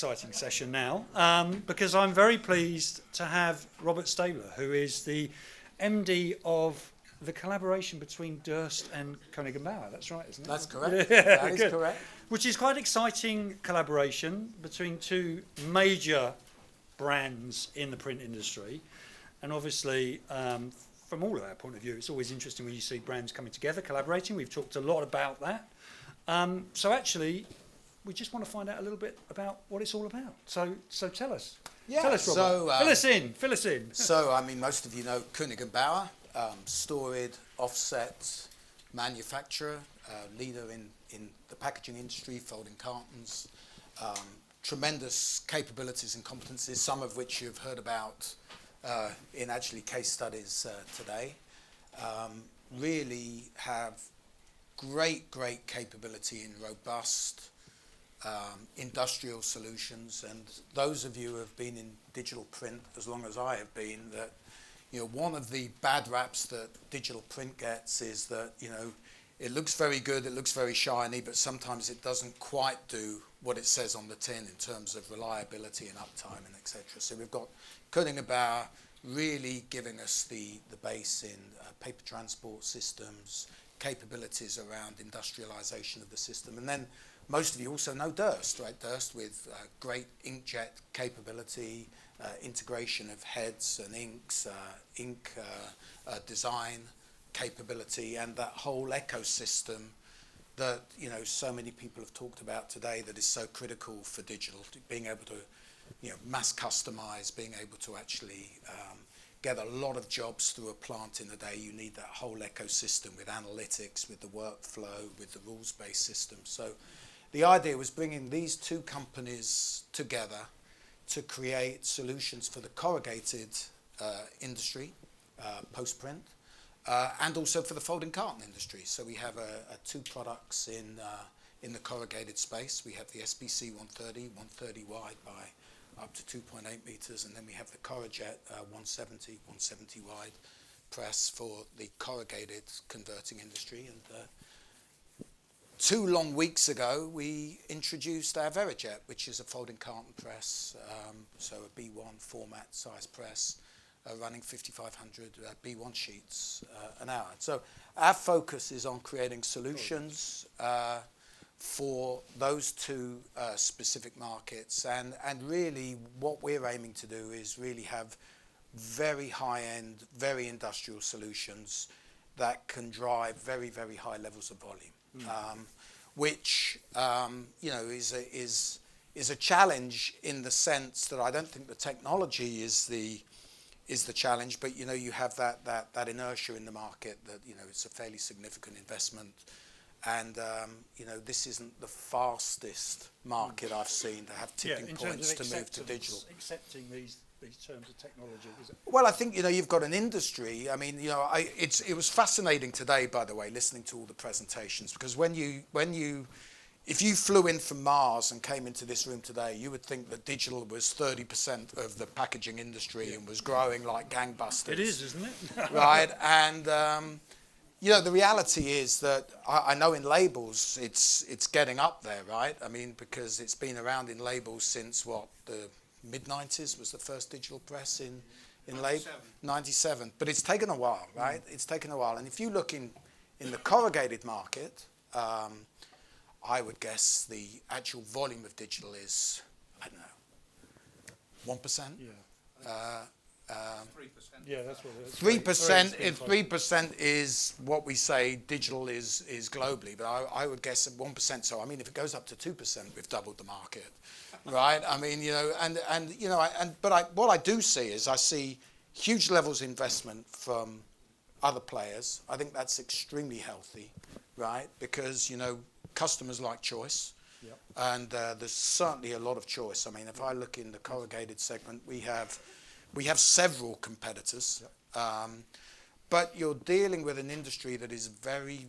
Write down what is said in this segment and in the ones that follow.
exciting session now because I'm very pleased to have Robert Stabler, who is the MD of the collaboration between Durst and Koenig and Bauer. That's right, isn't it? That's correct. Yeah, that is correct. Which is quite exciting collaboration between two major brands in the print industry. And obviously, from all of our point of view, it's always interesting when you see brands coming together, collaborating. We've talked a lot about that. So actually, we just want to find out a little bit about what it's all about. So tell us. Yeah, tell us, Robert. Fill us in. So, I mean, most of you know Koenig and Bauer, storied offset manufacturer, leader in the packaging industry, folding cartons, tremendous capabilities and competencies, some of which you've heard about in actually case studies today. Really have great capability in robust industrial solutions, and those of you who have been in digital print as long as I have been, that one of the bad raps that digital print gets is that it looks very good, it looks very shiny, but sometimes it doesn't quite do what it says on the tin in terms of reliability and uptime and etc. So we've got Koenig and Bauer really giving us the base in paper transport systems, capabilities around industrialization of the system, and then most of you also know Durst, right? Durst with great inkjet capability, integration of heads and inks, ink design capability, and that whole ecosystem that so many people have talked about today that is so critical for digital, being able to mass customize, being able to actually get a lot of jobs through a plant in a day. You need that whole ecosystem with analytics, with the workflow, with the rules-based system. So the idea was bringing these two companies together to create solutions for the corrugated industry, post-print, and also for the folding carton industry. So we have two products in the corrugated space. We have the SBC 130 wide by up to 2.8 meters, and then we have the Corrugated 170 wide press for the corrugated converting industry. And 2 long weeks ago, we introduced our Verijet, which is a folding carton press, so a B1 format size press, running 5,500 B1 sheets an hour. So our focus is on creating solutions for those two specific markets, and really what we're aiming to do is really have very high-end, very industrial solutions that can drive very high levels of volume. Which is a challenge in the sense that I don't think the technology is the challenge, but you have that inertia in the market that it's a fairly significant investment, and this isn't the fastest market I've seen to have tipping points to move to digital. Accepting these terms of technology, is it? Well, I think you've got an industry. I mean, it was fascinating today, by the way, listening to all the presentations, because if you flew in from Mars and came into this room today, you would think that digital was 30% of the packaging industry and was growing like gangbusters. It is, isn't it? Right, and the reality is that I know in labels it's getting up there, right? I mean, because it's been around in labels since the mid-90s was the first digital press in label. 97. But it's taken a while, right? It's taken a while. And if you look in the corrugated market, I would guess the actual volume of digital is, I don't know, 1%? Yeah. 3%. Yeah, that's what it is. 3%, if 3% is what we say digital is globally, but I would guess at 1%. So I mean, if it goes up to 2%, we've doubled the market, right? I mean, what I do see is I see huge levels of investment from other players. I think that's extremely healthy, right? Because customers like choice. Yep. And there's certainly a lot of choice. I mean, if I look in the corrugated segment, we have several competitors, yep. But you're dealing with an industry that is very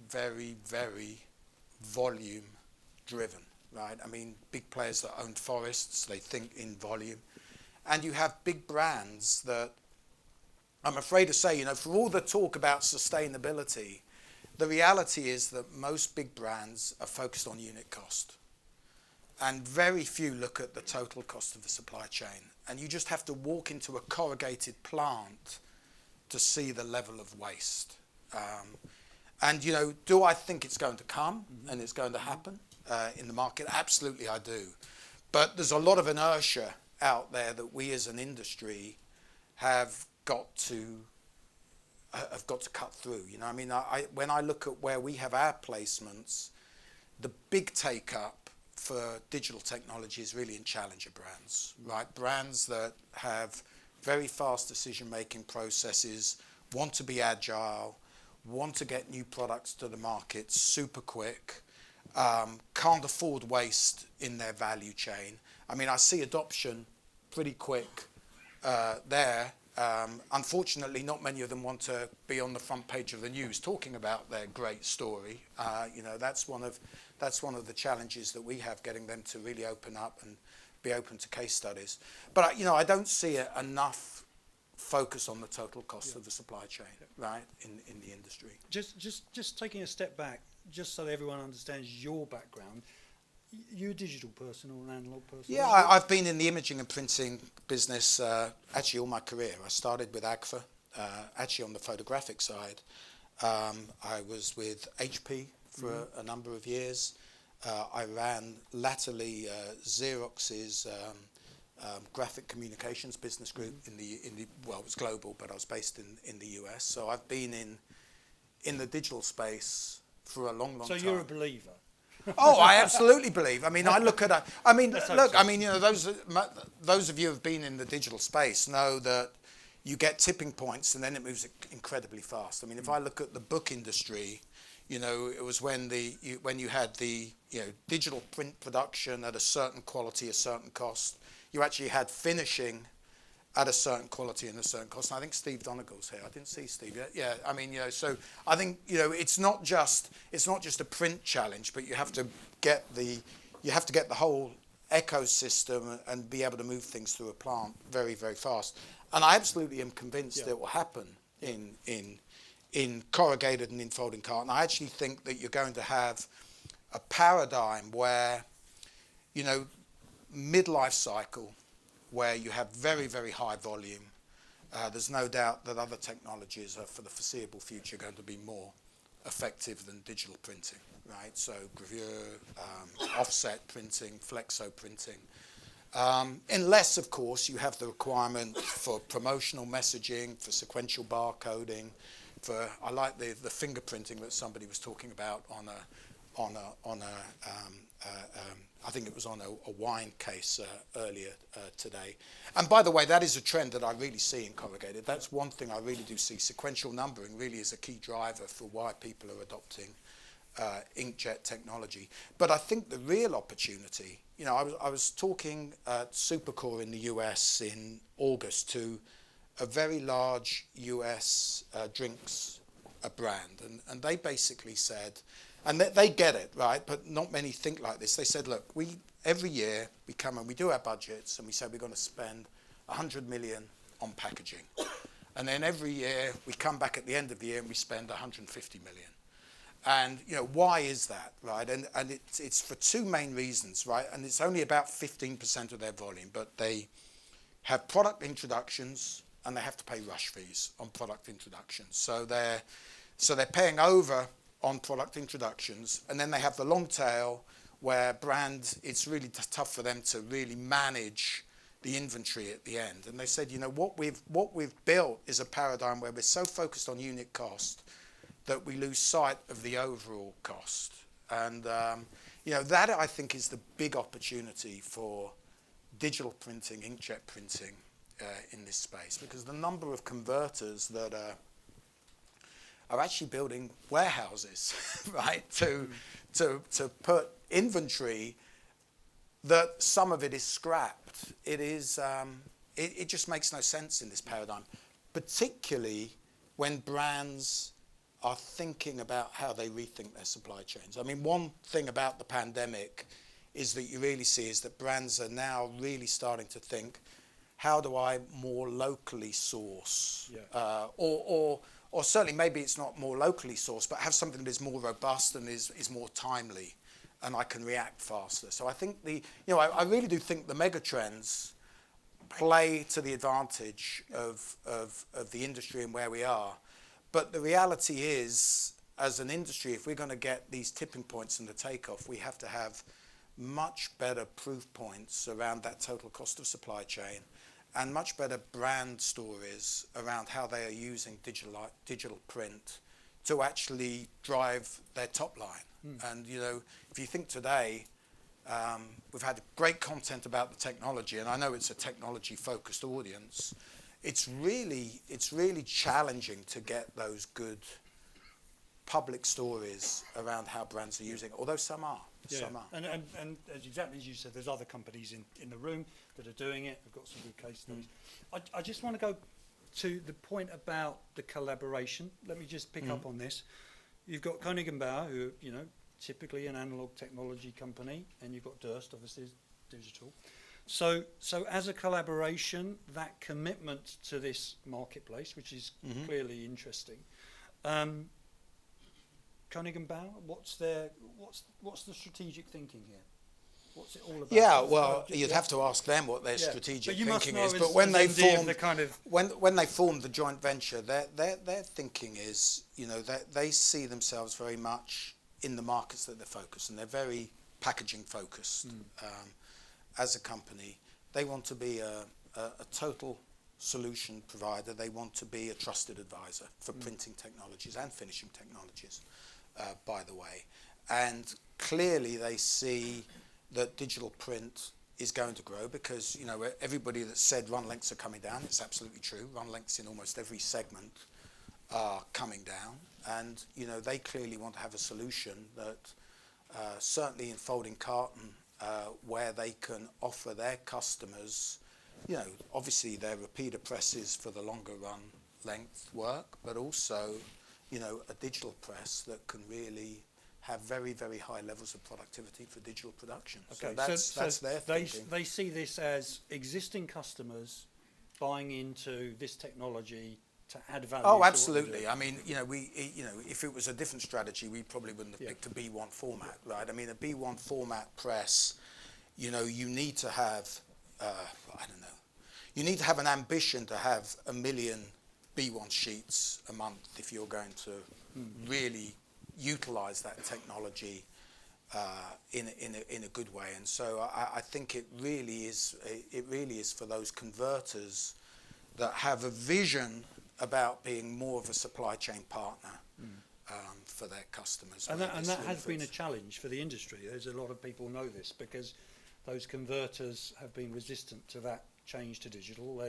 volume driven, right? I mean, big players that own forests, they think in volume. And you have big brands that, I'm afraid to say, for all the talk about and very few look at the total cost of the supply chain. And you just have to walk into a corrugated plant to see the level of waste. And, you know, do I think it's going to come and it's going to happen in the market? Absolutely, I do. But there's a lot of inertia out there that we as an industry have got to cut through. You know, I mean, when I look at where we have our placements, the big take-up for digital technology is really in challenger brands, right? Brands that have very fast decision-making processes, want to be agile, want to get new products to the market super quick, can't afford waste in their value chain. I mean, I see adoption pretty quick there. Unfortunately, not many of them want to be on the front page of the news talking about their great story. You know, that's one of the challenges that we have, getting them to really open up and be open to case studies. But you know, I don't see enough focus on the total cost of the supply chain, right, in the industry. Just taking a step back, just so everyone understands your background. You a digital person or an analog person? Yeah, I've been in the imaging and printing business actually all my career. I started with Agfa, actually on the photographic side. I was with HP for a number of years. I ran latterly Xerox's graphic communications business group in the well, it was global, but I was based in the US. So I've been in the digital space for a long time. So you're a believer. Oh, I absolutely believe. I mean, I look at look. I mean, you know, those of you who have been in the digital space know that you get tipping points and then it moves incredibly fast. I mean, if I look at the book industry, you know, it was when you had the digital print production at a certain quality, a certain cost. You actually had finishing at a certain quality and a certain cost. And I think Steve Donegal's here. I didn't see Steve yet. Yeah, I mean, you know, so I think, you know, it's not just a print challenge, but you have to get the whole ecosystem and be able to move things through a plant very, very fast. And I absolutely am convinced it will happen in corrugated and in folding carton. I actually think that you're going to have a paradigm where, you know, midlife cycle, where you have very, very high volume. There's no doubt that other technologies are for the foreseeable future going to be more effective than digital printing, right? So gravure, offset printing, flexo printing. Unless, of course, you have the requirement for promotional messaging, for sequential barcoding, I like the fingerprinting that somebody was talking about I think it was on a wine case earlier today. And by the way, that is a trend that I really see in corrugated. That's one thing I really do see. Sequential numbering really is a key driver for why people are adopting inkjet technology. But I think the real opportunity, you know, I was talking at Supercore in the US in August to a very large US drinks brand, and they basically said, and they get it, right? But not many think like this. They said, look, every year we come and we do our budgets and we say we're going to spend 100 million on packaging. And then every year we come back at the end of the year and we spend 150 million. And, you know, why is that, right? And it's for two main reasons, right? And it's only about 15% of their volume, but they have product introductions and they have to pay rush fees on product introductions. So they're paying over on product introductions, and then they have the long tail where brands, it's really tough for them to really manage the inventory at the end. And they said, you know, what we've built is a paradigm where we're so focused on unit cost that we lose sight of the overall cost. And you know, that I think is the big opportunity for digital printing, inkjet printing in this space, because the number of converters that are actually building warehouses, right, to put inventory, that some of it is scrapped. It is it just makes no sense in this paradigm, particularly when brands are thinking about how they rethink their supply chains. I mean, one thing about the pandemic is that you really see is that brands are now really starting to think, how do I more locally source, or certainly maybe it's not more locally sourced, but have something that is more robust and is more timely. and I can react faster. So I think I really do think the mega trends play to the advantage of the industry and where we are. But the reality is, as an industry, if we're going to get these tipping points in the takeoff, we have to have much better proof points around that total cost of supply chain and much better brand stories around how they are using digital print to actually drive their top line. And, if you think today, we've had great content about the technology, and I know it's a technology-focused audience. It's really challenging to get those good public stories around how brands are using it, although some are. Yeah. Some are. And exactly as you said, there's other companies in the room that are doing it. We've got some good case studies. I just want to go to the point about the collaboration. Let me just pick up on this. You've got Koenig and Bauer, who typically an analog technology company, and you've got Durst, obviously digital. So as a collaboration, that commitment to this marketplace, which is clearly interesting. Koenig and Bauer, what's the strategigic thinking here? What's it all about? Yeah, well, you'd have to ask them what their strategic thinking is. But when they formed when they formed the joint venture, their thinking is, they see themselves very much in the markets that they're focused, and they're very packaging focused. As a company, they want to be a total solution provider. They want to be a trusted advisor for printing technologies and finishing technologies, by the way. And clearly they see that digital print is going to grow because, everybody that said run lengths are coming down, it's absolutely true. Run lengths in almost every segment are coming down. And, they clearly want to have a solution that, certainly in folding carton, where they can offer their customers, obviously their repeater presses for the longer run length work, but also, a digital press that can really have very, very high levels of productivity for digital production. Okay, so that's their thinking. They see this as existing customers buying into this technology to add value. Oh, absolutely. I mean, if it was a different strategy, we probably wouldn't have picked a B1 format, right? I mean, a B1 format press, you need to have, you need to have an ambition to have 1 million B1 sheets a month if you're going to really utilize that technology in a good way. And so I think it really is for those converters that have a vision about being more of a supply chain partner for their customers. And that has been a challenge for the industry. There's a lot of people know this because those converters have been resistant to that change to digital.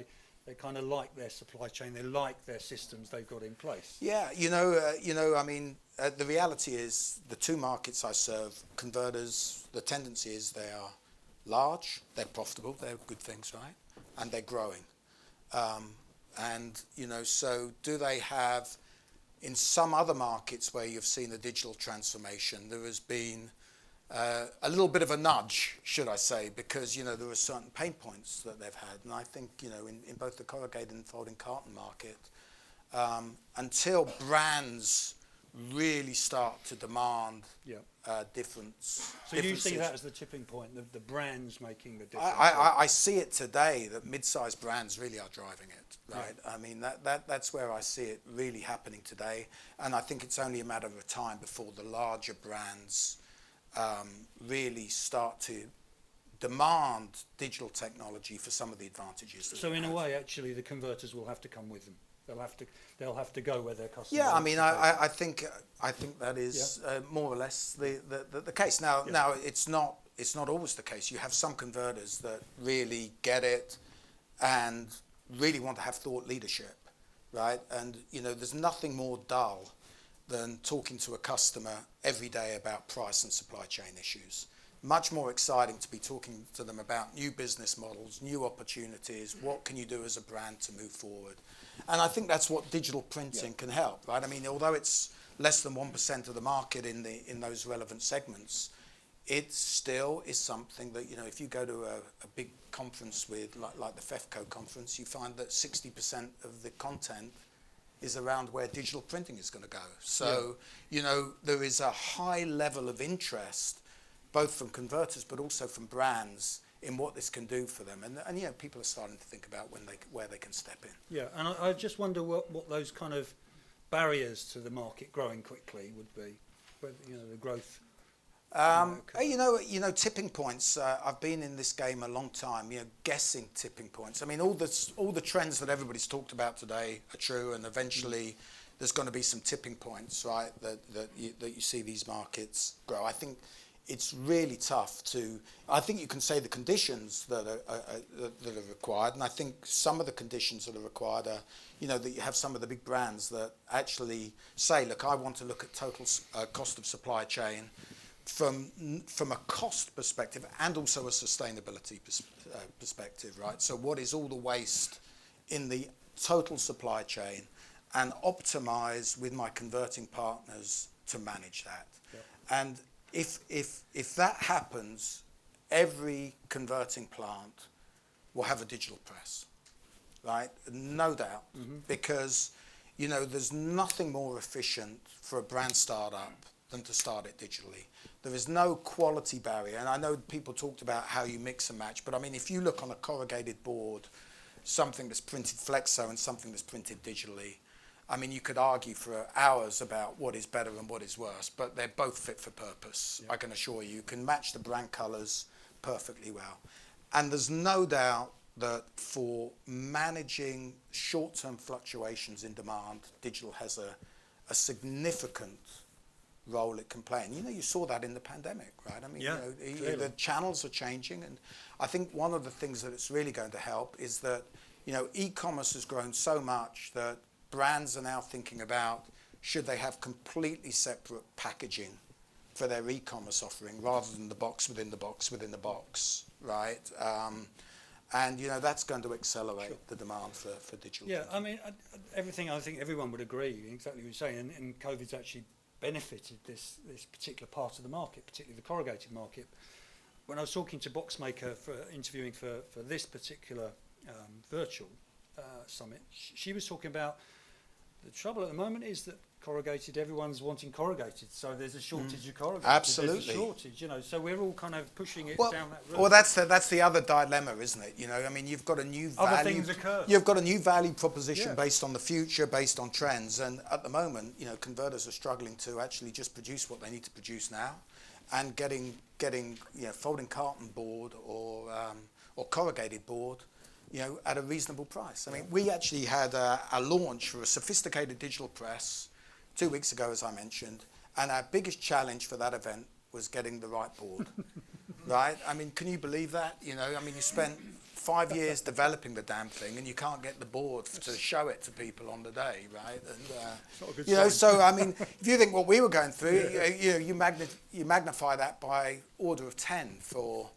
They kind of like their supply chain. They like their systems they've got in place. Yeah, I mean, the reality is the two markets I serve, converters, the tendency is they are large, they're profitable, they're good things, right? And they're growing. So do they have, in some other markets where you've seen a digital transformation, there has been a little bit of a nudge, should I say, because, there are certain pain points that they've had. And I think, in both the corrugated and folding carton market, until brands really start to demand difference. So you see that as the tipping point, the brands making the difference? I see it today that mid-sized brands really are driving it, right? Yeah. I mean, that's where I see it really happening today. And I think it's only a matter of time before the larger brands really start to demand digital technology for some of the advantages. So in a way, actually, the converters will have to come with them. They'll have to go where their customers. Yeah, I mean, I think that is more or less the case. Now, it's not always the case. You have some converters that really get it and really want to have thought leadership, right? And there's nothing more dull than talking to a customer every day about price and supply chain issues. Much more exciting to be talking to them about new business models, new opportunities, what can you do as a brand to move forward. And I think that's what digital printing can help, right? I mean, although it's less than 1% of the market in those relevant segments, it still is something that, if you go to a big conference like the FEFCO conference, you find that 60% of the content is around where digital printing is going to go. So, there is a high level of interest both from converters but also from brands in what this can do for them. And you know, people are starting to think about where they can step in. Yeah, and I just wonder what those kind of barriers to the market growing quickly would be, you know, the growth. You know, tipping points. I've been in this game a long time. You know, guessing tipping points. I mean, all the trends that everybody's talked about today are true, and eventually there's going to be some tipping points, right? That you see these markets grow. I think it's really tough to. I think you can say the conditions that are required, and I think some of the conditions that are required are, you know, that you have some of the big brands that actually say, look, I want to look at total cost of supply chain from a cost perspective and also a sustainability perspective, right? So what is all the waste in the total supply chain, and optimize with my converting partners to manage that. Yep. And if that happens, every converting plant will have a digital press, right? No doubt, because, you know, there's nothing more efficient for a brand startup than to start it digitally. There is no quality barrier, and I know people talked about how you mix and match, but I mean, if you look on a corrugated board, something that's printed flexo and something that's printed digitally, I mean, you could argue for hours about what is better and what is worse, but they're both fit for purpose. Yeah. I can assure you, you can match the brand colours perfectly well. And there's no doubt that for managing short-term fluctuations in demand, digital has a significant role it can play. And, you know, you saw that in the pandemic, right? I mean, yeah, you know, the channels are changing. And I think one of the things that it's really going to help is that, you know, e-commerce has grown so much that brands are now thinking about, should they have completely separate packaging for their e-commerce offering rather than the box within the box within the box, right? And, you know, that's going to accelerate the demand for digital. Yeah, I mean, everything, I think everyone would agree, exactly what you're saying, and COVID's actually benefited this particular part of the market, particularly the corrugated market. When I was talking to Boxmaker interviewing for this particular virtual summit, she was talking about the trouble at the moment is that corrugated, everyone's wanting corrugated, so there's a shortage of corrugated. Absolutely. There's a shortage, you know, so we're all kind of pushing it down that road. Well, that's the other dilemma, isn't it? You know, I mean, you've got a new value. Other things occur. You've got a new value proposition based on the future, based on trends, and at the moment, you know, converters are struggling to actually just produce what they need to produce now, and getting you know, folding carton board or corrugated board, you know, at a reasonable price. I mean, we actually had a launch for a sophisticated digital press 2 weeks ago, as I mentioned, and our biggest challenge for that event was getting the right board, right? I mean, can you believe that? You know, I mean, you spent 5 years developing the damn thing, and you can't get the board to show it to people on the day, right? And you know, so I mean, if you think what we were going through, you know, you magnify that by order of 10 for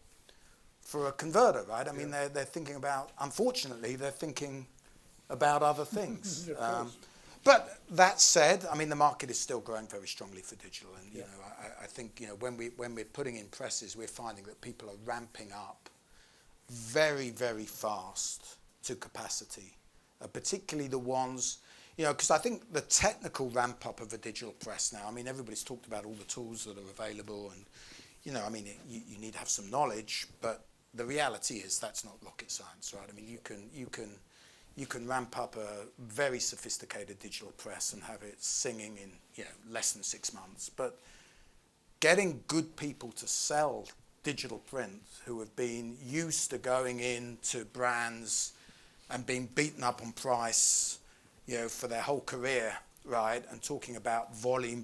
a converter, right? I mean, they're thinking about. Unfortunately, they're thinking about other things. But that said, I mean, the market is still growing very strongly for digital, and you know, I think, you know, when we're putting in presses, we're finding that people are ramping up very, very fast to capacity, particularly the ones, you know, because I think the technical ramp up of a digital press now. I mean, everybody's talked about all the tools that are available, and you know, I mean, you need to have some knowledge, but the reality is that's not rocket science, right? I mean, you can ramp up a very sophisticated digital press and have it singing in, you know, less than 6 months. But getting good people to sell digital print who have been used to going into brands and being beaten up on price, you know, for their whole career, right, and talking about volume,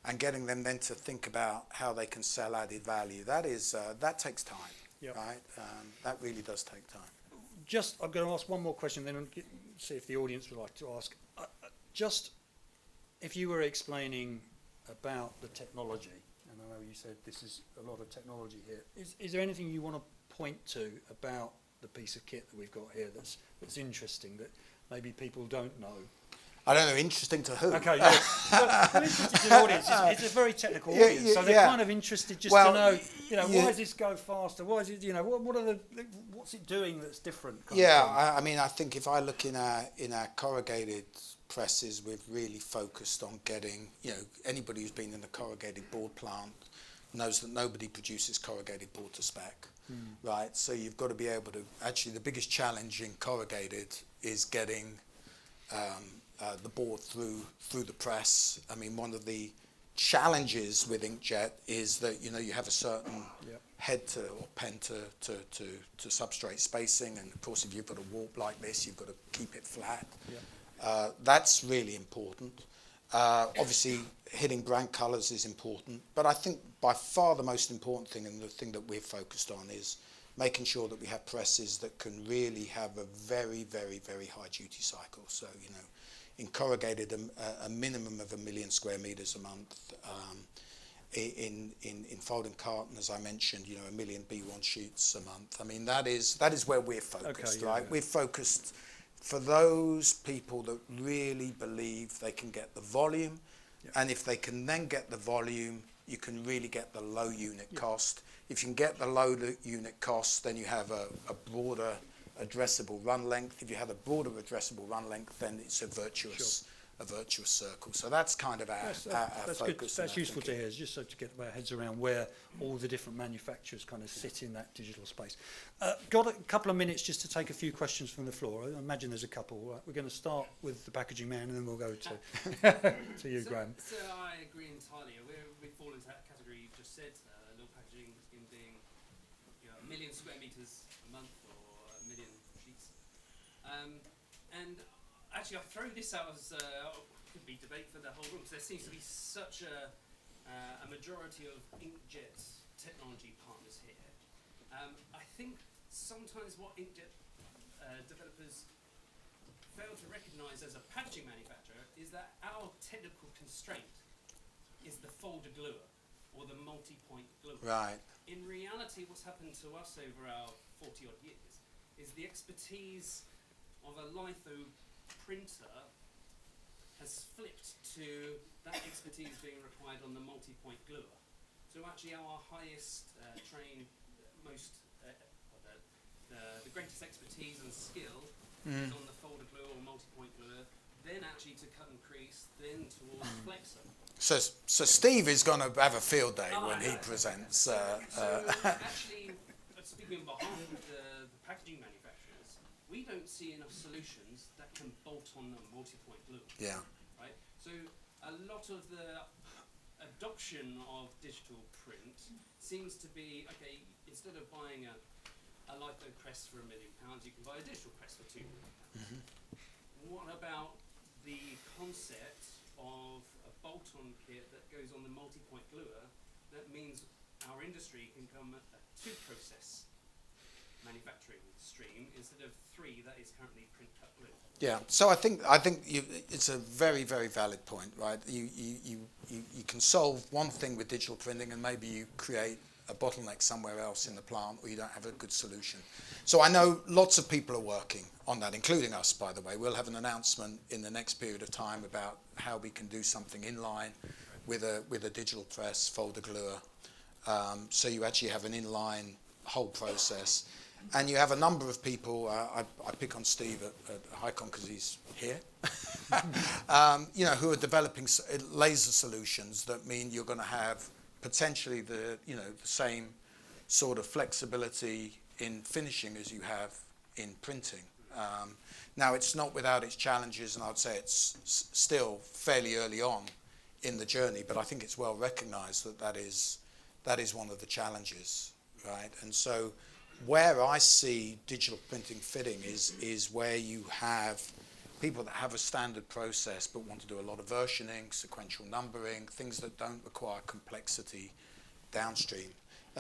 and getting them then to think about how they can sell added value, that takes time, right? That really does take time. Just, I'm going to ask one more question, then see if the audience would like to ask. Just, if you were explaining about the technology, and I know you said this is a lot of technology here, is there anything you want to point to about the piece of kit that we've got here that's interesting, that maybe people don't know? I don't know, interesting to who? Okay, yeah. Well, interested to the audience. It's a very technical audience, so they're kind of interested just to know, you know, why does this go faster? Why is it, you know, what's it doing that's different? I mean, I think if I look in our corrugated presses, we've really focused on getting, you know, anybody who's been in the corrugated board plant knows that nobody produces corrugated board to spec, right? So you've got to be able to, actually the biggest challenge in corrugated is getting the board through the press. I mean, one of the challenges with inkjet is that, you know, you have a certain head to, or pen to substrate spacing, and of course if you've got a warp like this, you've got to keep it flat. That's really important. Obviously hitting brand colors is important, but I think by far the most important thing, and the thing that we're focused on, is making sure that we have presses that can really have a very, very, very high duty cycle. So, you know, in corrugated, a minimum of 1 million square meters a month. In folding carton, as I mentioned, you know, 1 million B1 sheets a month. I mean, that is where we're focused, right? We're focused for those people that really believe they can get the volume, and if they can then get the volume, you can really get the low unit cost. If you can get the low unit cost, then you have a broader addressable run length. If you have a broader addressable run length, then it's a virtuous circle. So that's kind of our focus. That's useful to hear, just so to get our heads around where all the different manufacturers kind of sit in that digital space. Got a couple of minutes just to take a few questions from the floor. I imagine there's a couple. We're going to start with the packaging man, and then we'll go to you, Graham. So I agree entirely. We fall into that category you've just said. Little packaging in being, you know, 1 million square meters a month or 1 million sheets. And actually, I'll throw this out as could be debate for the whole room, because there seems to be such a majority of inkjet technology partners here. I think sometimes what inkjet developers fail to recognise as a packaging manufacturer is that our technical constraint is the folder gluer or the multi-point gluer. Right. In reality, what's happened to us over our 40-odd years is the expertise of a litho printer has flipped to that expertise being required on the multi-point gluer. So actually our highest trained, most, the greatest expertise and skill is on the folder gluer or multi-point gluer, then actually to cut and crease, then towards flexor. So Steve is going to have a field day when he presents. So actually, speaking on behalf of the packaging manufacturers, we don't see enough solutions that can bolt on a multi-point glue. Yeah. Right. So a lot of the adoption of digital print seems to be, okay, instead of buying a litho press for £1 million, you can buy a digital press for £2 million. What about the concept of a bolt-on kit that goes on the multi-point gluer that means our industry can come at a 2-process manufacturing stream instead of 3 that is currently print cut glue? Yeah, so I think it's a very, very valid point, right? You can solve one thing with digital printing, and maybe you create a bottleneck somewhere else in the plant, or you don't have a good solution. So I know lots of people are working on that, including us, by the way. We'll have an announcement in the next period of time about how we can do something in line with a digital press, folder gluer. So you actually have an inline whole process. And you have a number of people, I pick on Steve at Hycon because he's here, you know, who are developing laser solutions that mean you're going to have potentially the same sort of flexibility in finishing as you have in printing. Now, it's not without its challenges, and I'd say it's still fairly early on in the journey, but I think it's well recognized that is one of the challenges, right? And so where I see digital printing fitting is where you have people that have a standard process but want to do a lot of versioning, sequential numbering, things that don't require complexity downstream.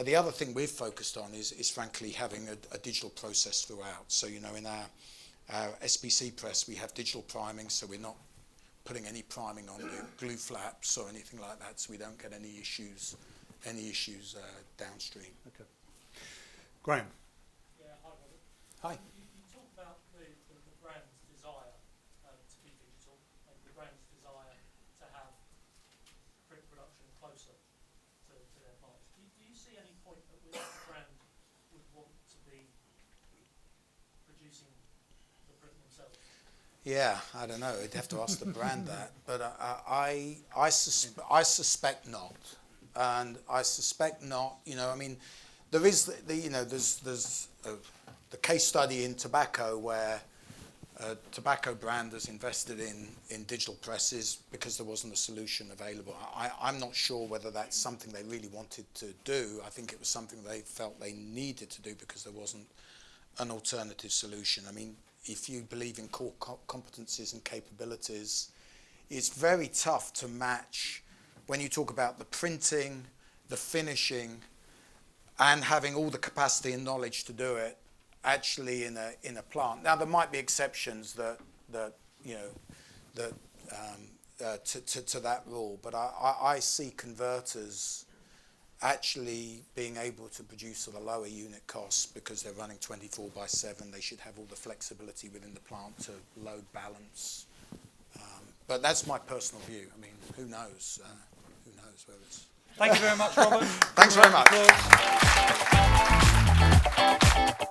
The other thing we've focused on is frankly having a digital process throughout. So, you know, in our SPC press we have digital priming, so we're not putting any priming on the glue flaps or anything like that, so we don't get any issues downstream. Okay. Graham. Yeah, hi, Robert. Hi. You talk about the brand's desire to be digital, and the brand's desire to have print production closer to their clients. Do you see any point at which the brand would want to be producing the print themselves? Yeah, I don't know. I'd have to ask the brand that, but I suspect not. and I suspect not. You know, I mean, there is the case study in tobacco where a tobacco brand has invested in digital presses because there wasn't a solution available. I'm not sure whether that's something they really wanted to do. I think it was something they felt they needed to do because there wasn't an alternative solution. I mean, if you believe in core competencies and capabilities, it's very tough to match when you talk about the printing, the finishing, and having all the capacity and knowledge to do it actually in a plant. Now there might be exceptions to that rule, but I see converters actually being able to produce at a lower unit cost because they're running 24/7. They should have all the flexibility within the plant to load balance. But that's my personal view. I mean, who knows? Who knows whether it's... Thank you very much, Robert. Thanks very much. Applause.